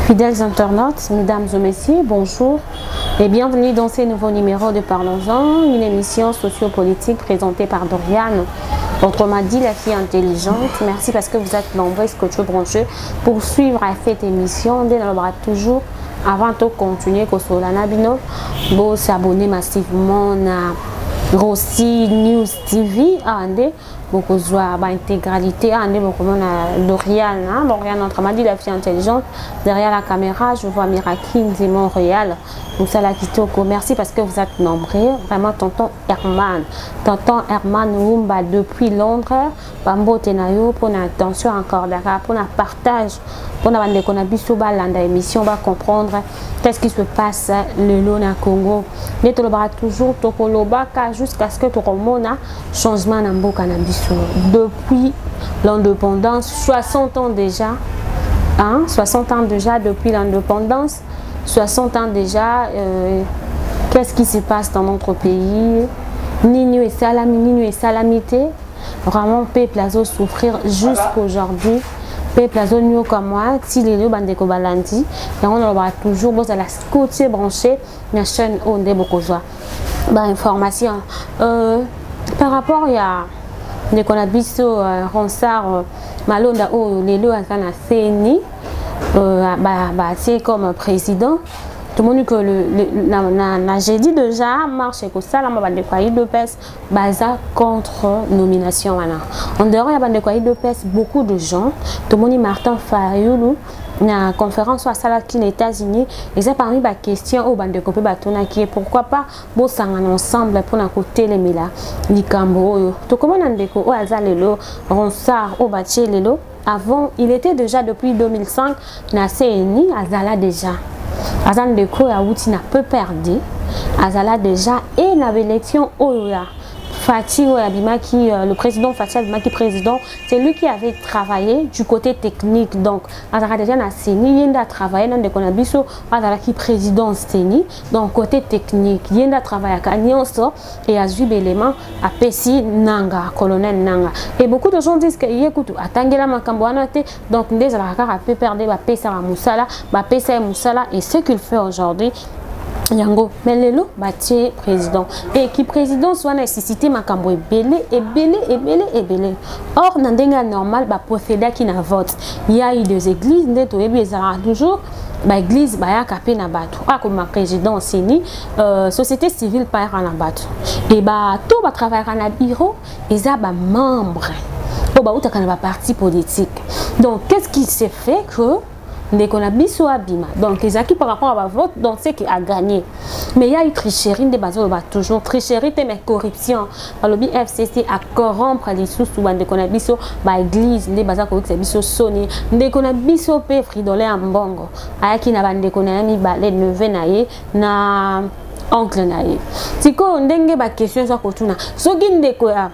Fidèles internautes, mesdames et messieurs, bonjour et bienvenue dans ce nouveau numéro de Parlons-en, une émission sociopolitique présentée par Doriane. Autrement dit, la fille intelligente. Merci parce que vous êtes nombreux, scotcheux brancheux, pour suivre cette émission. On dénommera toujours, avant de continuer, que sur la Nabino, vous s'abonner massivement à Rossi News TV. Beaucoup de l'intégralité, Doriane, autrement dit, la fille intelligente. Derrière la caméra, je vois Mirakin de Montréal. Moussala Kitoko, merci parce que vous êtes nombreux. Vraiment, tonton Herman Wumba depuis Londres. Bambo Tenayo pour l'attention encore d'accord, pour le partage, pour la émission, on va comprendre qu'est-ce qui se passe le long au Congo. Mais tu le toujours jusqu'à ce que tu remontes changement dans le cannabis. Depuis l'indépendance, 60 ans déjà, 60 ans déjà depuis l'indépendance, 60 ans déjà, qu'est-ce qui se passe dans notre pays? Nino et salamité, vraiment, peuple a souffrir jusqu'aujourd'hui. Peuple a mieux comme moi, si les deux bandes de Kobalandi, on aura toujours à la côté branché, la chaîne où on est beaucoup de information. Par rapport à des cannabis Ronsard, Malonda, les deux à CNI, c'est comme président. Tout le monde que j'ai dit déjà, marche et que ça, là, on va de pèse baza contre nomination. En dehors, il y a de pèse beaucoup de gens. Tout le monde, Martin Fayoulou, na conférence à Salaki, les États-Unis, et ça parmi les questions au bande de copie batona qui est pourquoi pas bon sang ensemble pour un côté les mila, ni cambo. Tout comme on a déco au Azalelo, Ronsard, au Baché Lelo. Avant, il était déjà depuis 2005, na CNI, Azala déjà. Azan de quoi a outil n'a peu perdu. Azala déjà et na l'élection Oya. Fatih Abima qui le président Fatih Abima qui président, c'est lui qui avait travaillé du côté technique. Donc Azala déjà na Seni, il a travaillé dans des conabiso, Azala qui président Seni, donc côté technique, il a travaillé à Kanyonso et à Zubelema à Pessi Nanga, colonel Nanga. Et beaucoup de gens disent que écoute, Atangela Makamboanote, donc déjà la a peu perdu, va Pesa Moussala, va Pesa Moussala et ce qu'il fait aujourd'hui. Yango, mais lelo bâti président et qui président soit nécessité makambo belé. Or dans des normal ba procéder qui na vote. Il y a eu des églises neto et bien toujours ba église ba ya kapé na bato. Comme président Seni société civile pa na bato. Et ba tout ba travailler na bureau et ça ba membre. Ba uta na parti politique. Donc qu'est-ce qui s'est fait que l'économie soit abîmée. Donc, les acquis par rapport à votre vote, donc c'est qui a gagné. Mais il y a eu tricherie, des bases, toujours tricherie, mais corruption. Le FCC a corrompre les sous sous l'économie sur l'église, des bases corruption, sur Sony, l'économie sur P. Fridolé en bongo. Aïe, n'a pas d'économie, balai, neveu, naïe, na oncle, naïe. Si on dengue, ba question, ça, kotuna. So, guinde, quoi.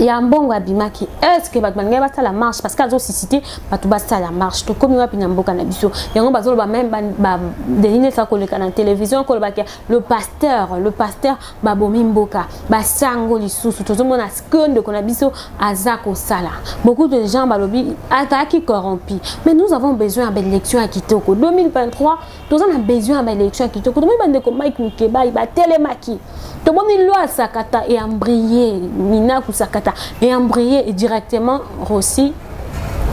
Il y a un bon abimaki. Est-ce que Batman va la marche parce qu'elles ont cité Batubasta la marche. Tout comme il y a un bon cannabis. Il y a un bazol même des lignes ça colle à la télévision le pasteur Babomimboka Basango Lissou tout le monde a ce de cannabis à Zako Sala. Beaucoup de gens balobi attaquent corrompus. Mais nous avons besoin d'élections à Kitoko 2023. Nous avons besoin d'élections à Kitoko. Nous avons besoin de Mike Mukeba, Télémaki. Tout le monde est là à Sakata et embrayé Mina Kusakata et embrayé directement Rossi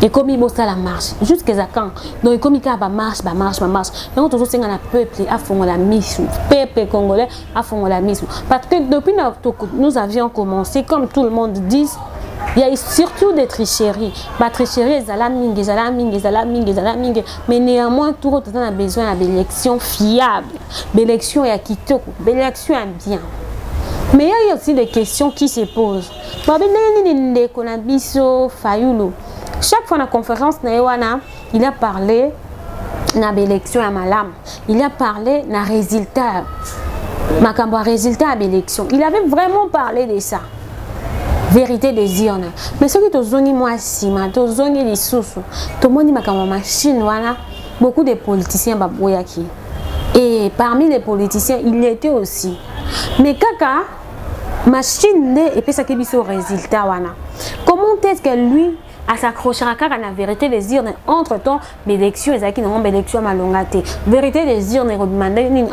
et comme il bosse à la marche jusqu'à quand donc comme il va marche et on toujours c'est un peuple à fond la mission peuple congolais à fond la mission parce que depuis nous avions commencé comme tout le monde dit il y a surtout des tricheries. La tricherie, mais néanmoins, tout le monde a besoin d'élections fiables, d'élections à Kitoko, d'élections à bien. Mais il y a aussi des questions qui se posent. Chaque fois dans la conférence, il a parlé de l'élection à Malam. Il a parlé de résultat. Résultat de l'élection. Il avait vraiment parlé de ça. Vérité des urnes. Mais ce qui est zoni moi sima, to zoni les sous, to moni makama machine wana, beaucoup de politiciens baboyaki. Et parmi les politiciens, il était aussi. Mais kaka machine et puis ça qui est au résultat wana. Comment est-ce que lui à s'accrocher à la vérité des urnes. Entre-temps, l'élection, ils ont une élection malongate. Vérité des urnes,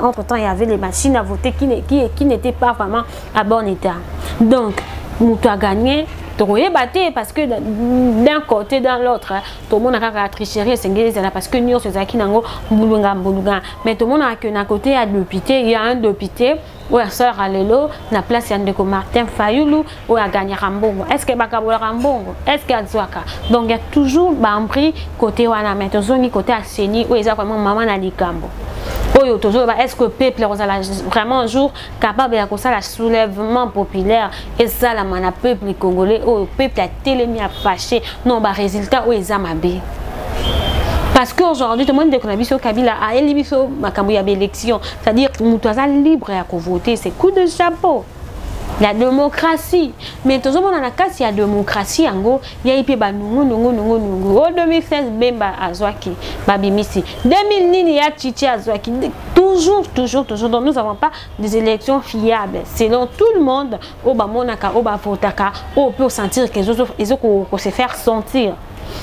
entre-temps, il y avait les machines à voter qui n'étaient pas vraiment à bon état. Donc, nous avons gagné. Parce que d'un côté, dans l'autre, tout le monde a tricherie, parce que nous sommes qui mais tout le monde a qu'un côté à député, il y a un député où la sœur Alelo, la place de Martin Fayoulou, où a gagné Rambongo. Est-ce que Bakabola Rambongo? Est-ce qu'il y a Zouaka? Donc il y a toujours un prix côté Wana, mais toujours côté Asseni, où il y a vraiment maman à l'Ikambo. Est-ce que le peuple est vraiment un jour capable de faire le soulèvement populaire et ça, le peuple congolais, le peuple a tellement fâché, non, le résultat, où ils ont mabé. Parce qu'aujourd'hui, tout le monde dit qu'on a vu sur Kabila, à l'élection, c'est-à-dire que nous sommes libres à voter, c'est coup de chapeau. La démocratie. Mais tout le monde a la casse, il y a démocratie, il y a eu en 2016, Bemba Azwaki, Babimisi. 2009, il y a Chichi Azwaki. Toujours. Donc nous n'avons pas des élections fiables. Selon tout le monde, Obamonaka, Obafotaka, on peut sentir qu'ils ont se faire sentir.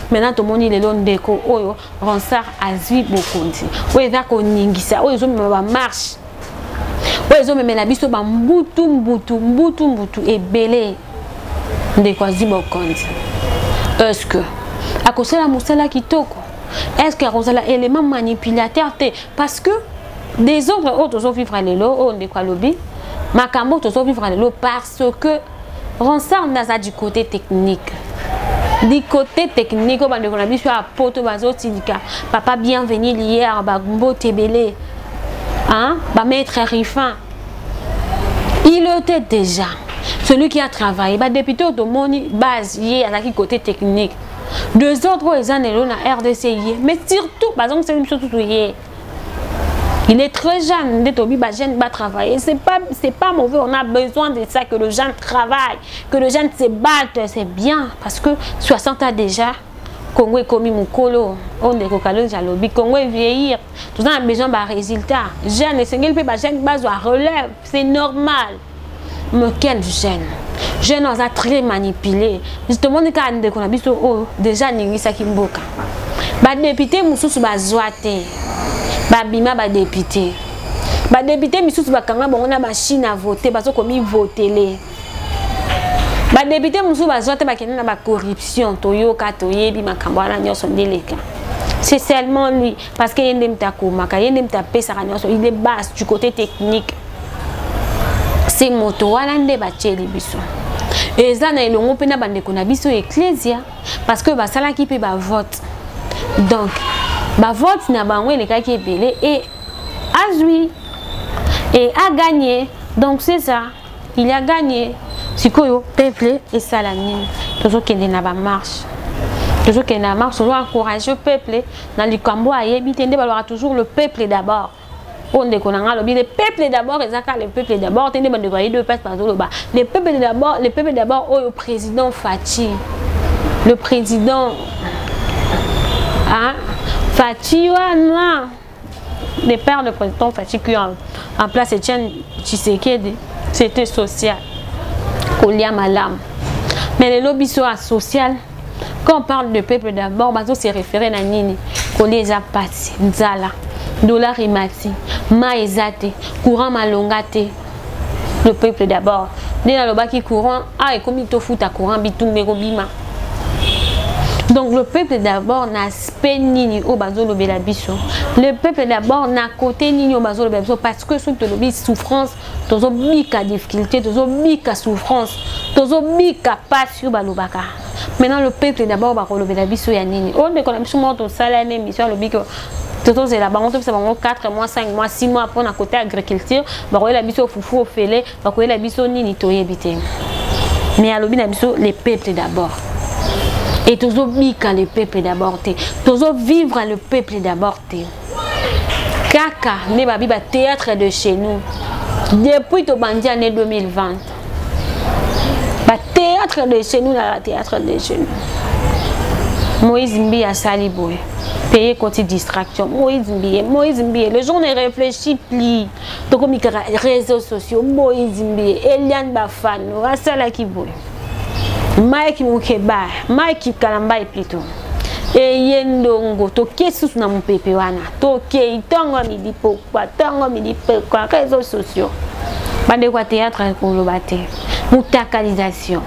Maintenant, tout le monde est là, déco, Ronsard Azui Bokondi. Oui, vers qu'on n'ingisa, ils ont marche. Ils ont même la biso ba mbutu et belé de Kwazi Bokondi. Est-ce que à cause de la moussala kitoko, est-ce que à élément manipulateur parce que des autres vivre les lots on de quoi lobby makambo tous vivre les lots parce que Ronsard n'a du côté technique. Du côté technique, on a vu sur la poto bazotilika. Papa bienvenue hier, bagumbo tebele. Hein? Maître Rifin. Il était déjà celui qui a travaillé. Député automoni base hier à la côté technique. Deux autres ils ont la RDC. Mais surtout, par exemple, c'est une chose tout hier. Il est très jeune, jeune va travailler. C'est pas mauvais, on a besoin de ça, que le jeune travaille, que le jeune se batte, c'est bien. Parce que 60 ans déjà, Congo est commis Moukolo, on est Kokalo Jalobi, Congo est vieillir. Tout ça a besoin de résultats. Jeune, et single peut jeune base relève, c'est normal. Mais quel jeune? Jeune, on a très manipulé. Justement, on a déjà Ningisa Kimboka. Député, Moussous Bazoate. Babima ba député misusu bakanga bango na machine à voter bazo komi voter ba député misusu bazote bakena na ba corruption toyoka toyebi makambo na nyoso ndeleka. C'est seulement lui parce que yende mtakoma yende mtapesa kanyoso il est basse du côté technique. C'est moto wana nde ba tcheli biso eza na elongo pe na bandeko na biso ecclesia parce que basala ki pe ba vote. Donc ba vote na bango le cas qui est belé et Azui et a gagné. Donc c'est ça, il a gagné. Sikoyo peuple et salamine. Toujours qu'il y a ba marche. Toujours qu'il y a marche, on doit encourager le peuple dans le cambo à yebitende balora toujours le peuple d'abord. On déconnanga le peuple d'abord et zaka le peuple d'abord tende ba de deux passe par le bas. Le peuple d'abord au président Fachi. Le président hein Fachi wana les pères de président Fachi qui en place Etienne Tshisekedi c'était social Kolia Malam mais les lobbies sont social quand on parle de peuple d'abord bazo se référer à nini Kolia Zapati Nzala dollar imati maezate courant malongate le peuple d'abord dès la loba qui courant et comme il te fout à courant bitumbe robima. Donc le peuple d'abord n'a pas ni au bazo lobela biso. Le peuple d'abord n'a côté ni au bazo lobela biso parce que sous te lobi souffrance, tozo bika difficulté, tozo bika souffrance, tozo bika passion balobaka. Maintenant le peuple d'abord va lobela biso ya nini. On de connait biso moto sala une émission le biko. Toto c'est la banque c'est bango 4 mois, 5 mois, 6 mois pour na côté agriculture, ba ko la biso fufu ofele, ba ko la biso nini toyebité. Mais à lobi na biso les peuples d'abord. Et toujours vivre le peuple d'abord. Toujours vivre le peuple d'abord. Kaka, ne babi ba théâtre de chez nous. Depuis to bandi année 2020. Ba théâtre de chez nous la théâtre de chez nous. Moïse Mbi a saliboy. Payer côté distraction. Moïse Mbi. Les gens ne réfléchissent plus. Donc comme les réseaux sociaux. Moïse Mbi. Eliane Bafan. Rasala qui boy. Mike Mukeba, Mike Kalambai plutôt. Et yendongo, toke sous na mpepe wana. Toke itongo midi pourquoi, tongo midi pourquoi, réseaux sociaux. Bande kwa théâtre kolobate. Mutakalisation.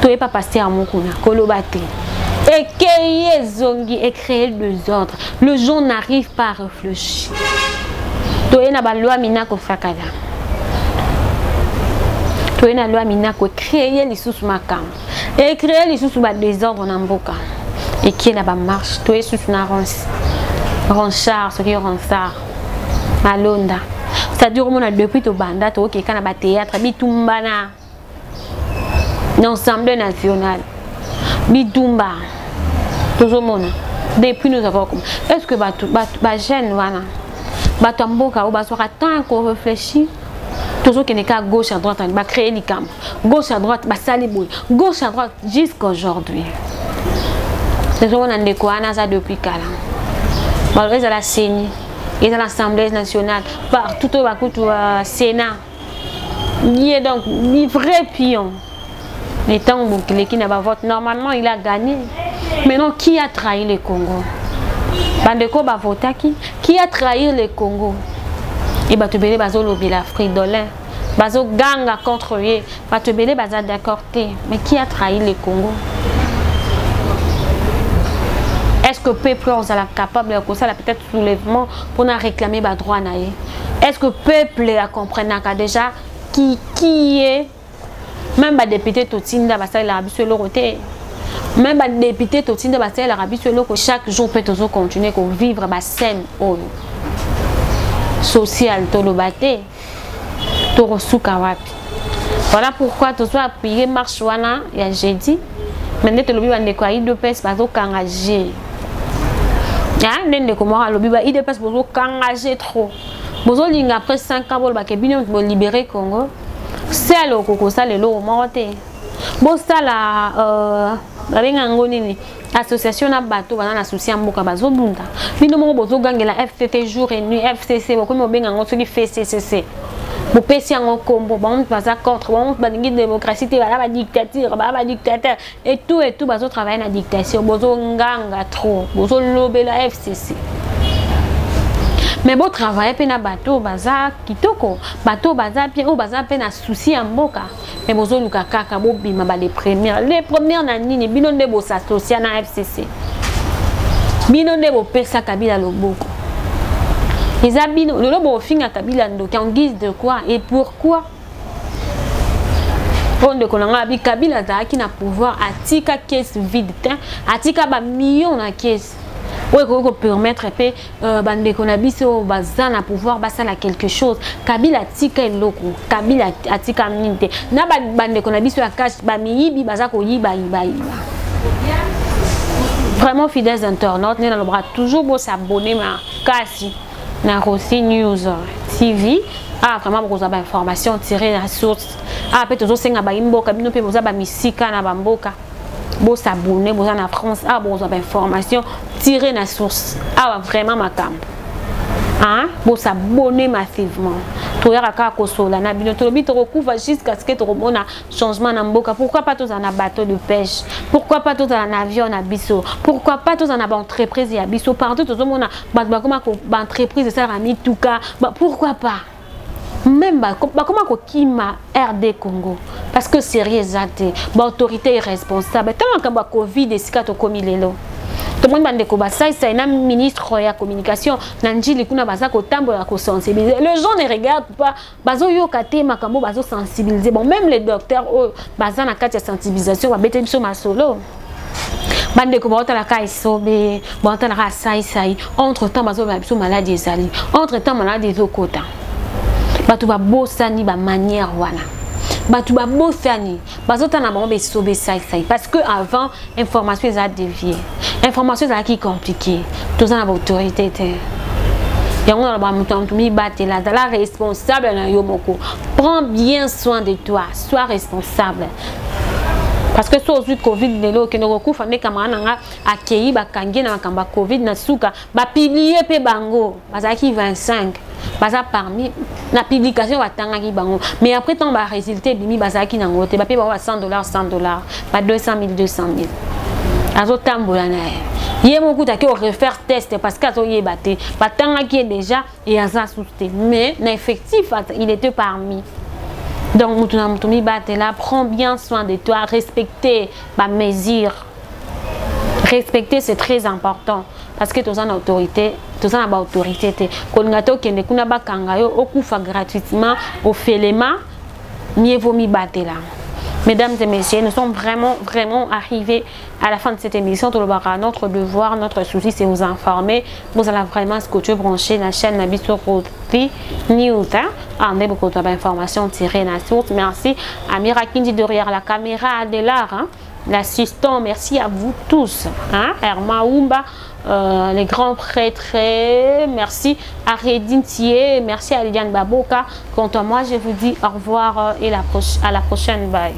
Toye pas passer à mukuna, kolobate. Et qu'il zongi et créer le désordre. Le gens n'arrive pas à réfléchir. Toye na ba loi mina ko fakada. Toye na loi mina ko créer les sous makam. Et créer les sous ba désordre na mboka. Et qui n'a pas marche. Toye sous na ronchard, ce qui est ronchard. Malonda. Ça dure mon depuis to banda to ke kana ba théâtre bitumbana. L'ensemble national. Bitumba. Toujours mon. Depuis nous avons comme. Est-ce que ba jeune wana. Batamboka ou basora tant qu'on réfléchit. Toujours qu'il n'est qu'à gauche à droite, va créer les camps. Gauche à droite, va saliboui. Gauche à droite jusqu'à aujourd'hui. C'est ce qu'on a découvert ça depuis Kala. Ils ont la CENI, ils ont l'Assemblée nationale, partout au Sénat. Il est donc un vrai pion. Les temps où qui n'a pas voté, normalement il a gagné. Maintenant, qui a trahi le Congo? Bandeko va voter qui a trahi le Congo? Et bah te belé bazo lobby l'Afrique dollar. Bazo ganga contre eux. Bah te belé baza d'accord. Mais qui a trahi le Congo? Est-ce que le peuple est capable de faire peut-être soulèvement pour réclamer les droits? Est-ce que le peuple a compris déjà qui est même les députés Totinda Basel l'Arabie sur le côté? Même les députés Totinda Basel l'Arabie sur le côté, chaque jour peut toujours continuer à vivre la scène sociale, tolobate, torosuka wapi. Voilà pourquoi tu sois appuyé marche wana ya jeudi. Maintenant tu lobi bande quoi de pèse pas au engagé. Ah, n'ende comment à lobi ba de pèse pour engager trop. Bozo linga après 5 ans ba ke bino libérer Congo. C'est le koko ça le lo monté. Bo ça la babenga ngoni association na bato bana association mboka bazo bunda. Bino mo bozo gangela FCC jour et nuit FCC boko mo benga ngo soki FCC. Bo pesi en combo bon baza contre bon baningi démocratie te bala dictature bala dictateur et tout bazo travailler na dictature bozo nganga trop bozo lobela FCC. Mais bon travail pe na bato baza kitoko bato baza bien ou baza pe na souci en mboka mais bozo luka kaka bo bima ba les premières na nini bino nde bo s'associer na FCC bino nde bo pesa Kabila loboko les abino le lobo finga Kabila ndoki en guise de quoi et pourquoi on de konanga bi Kabila za qui na pouvoir atika caisse vide atika ba millions na caisse. Oui, qu'on permettre bande konabiso bazana pouvoir basala quelque chose. Kabila tika eloko, Kabila atika mninte. Na bande konabiso ya cash ba miyibi bazako yiba. Vraiment fidèles internautes, nous allons toujours beau s'abonner ma kasi na Rossi News TV. Ah vraiment beaucoup d'informations tirées de la source. Ah peut toujours senga ba imboka bino pe boza ba misika na bamboka. Bon s'abonner, bon en France, ah bon information tirée de la source, ah vraiment ma camp. Hein? Bon s'abonner massivement. Tu as qu'à consoler, na bino to bito recouvre jusqu'à ce que tu remontes changement na mboka. Pourquoi pas tous en a bateau de pêche? Pourquoi pas tous en avion na biso? Pourquoi pas tous en a entreprise ya biso? Partout tous on a comment entreprise ça rami tout cas. Pourquoi pas? Même comment kima RD Congo parce que c'est réalisé l'autorité est responsable tant que Covid et sika to komi lelo tout le monde bande ko basai ça na ministre ya communication nanjili kuna baza ko tambola ko sensibiliser les gens ne regardent pas bazo yo kate makambo bazo sensibiliser bon même les docteurs baza na kati ya sensibilisation ba bete biso masolo bande ko bota la kai sobe bota la sai entre temps bazo ba biso maladie ezali entre temps maladie ezokota batu ba bosani ba manière wana batu ba bosani bazota na bango be sobe sai parce que avant information est déviée information est qui compliquée tout ça na autorité te yango na ba mutu mi batela la responsable na yo moko prends bien soin de toi sois responsable parce que sur le Covid lelo ke no kufa ne kama nanga akei ba kangi na makamba Covid na suka ba publier pe bango bazaki 25 baza parmi La publication va tangaki bango. Mais après, tant va résulter, bimi bazaki nangote. Ba pe ba $100, $100. Ba 200 000, 200 000. Azo tambola na ye. Yé moku ta ke refaire test parce qu'azo yé baté. Ba tangaki déjà et aza sousté. Mais na effectif, il était parmi. Donc, Moutouna Moutoumi Batela, prends bien soin de toi, respecter ma mesure. Respecter, c'est très important. Parce que tu as une autorité, tu as une autorité. Quand tu as une autorité gratuitement, au Félema, mieux vaut m'y battre là. Mesdames et messieurs, nous sommes vraiment arrivés à la fin de cette émission. Notre devoir, notre souci, c'est vous informer. Vous allez vraiment scotcher, brancher la chaîne Nabiso Roti News. En beaucoup d'informations tirées de la source. Merci à Mira Kindi derrière la caméra de l'art. L'assistant, merci à vous tous. Herma Oumba, les grands prêtres, merci à Redine Thier, merci à Liliane Baboka. Quant à moi, je vous dis au revoir et à la prochaine. Bye.